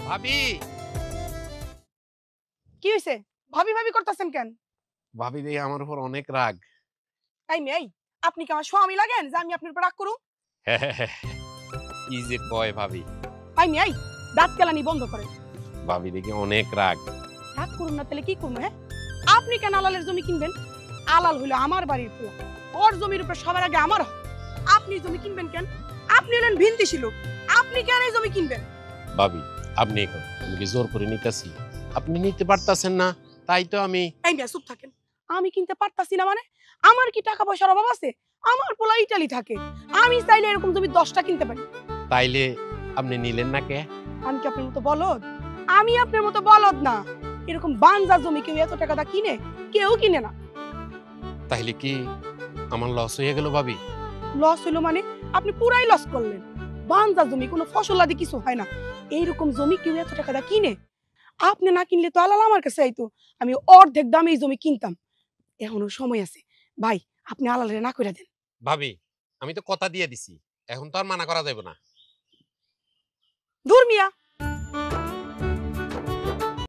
ভাবি কি হইছে? ভাবি ভাবি করতেছেন কেন? ভাবি রে আমার উপর অনেক রাগ। এই মেয়ে, আপনি কি আমার স্বামী লাগেন যে আমি আপনার উপর রাগ করুম? কি যে কয় ভাবি। এই মেয়ে, দাঁত কেলানি বন্ধ করেন। ভাবি দেখি অনেক রাগ। রাগ করুন না তাহলে কি করবো? হ্যাঁ, আপনি কেন আলালের জমি কিনবেন? আলাল হইলো আমার বাড়ির পোলা, ওর জমির উপর সবার আগে আমার হক। আপনি জমি কিনবেন কেন? আপনি হলেন ভিনদেশী লোক, আপনি কেন এই জমি কিনবেন? ভাবি আপনি এখন আমি কি জোর করে নিতেছি? আপনি নিতে পারতাছেন না, তাই তো আমি। এই মেয়ে চুপ থাকেন। আমি কিনতে পারতাছি না মানে? আমার কি টাকা পয়সার অভাব আছে? আমার পোলা ইটালি থাকে, আমি চাইলে এরকম জমি 10টা কিনতে পারি। তাইলে আপনি নিলেন না কে? আমি কি আপনার মতো বলদ? আমি আপনার মতো বলদ না। এরকম বানজা জমি কেউ এত টাকা দা কিনে? কেউ কিনে না। তাইলে কি আমার লস হয়ে গেল ভাবি? লস হলো মানে? আপনি পুরাই লস করলেন। বানজা জমি কোনো ফসল আদি কিছু হয় না, এইরকম জমি কেউ এত টাকা দা কিনে? আপনি না কিনলে তো আলাল আমার কাছে আইতো, আমি অর্ধেক দামে এই জমি কিনতাম। এখনো সময় আছে ভাই, আপনি আলালে না করে দেন। ভাবি আমি তো কথা দিয়ে দিছি, এখন তো আর মানা করা যাবে না। দূর মিয়া,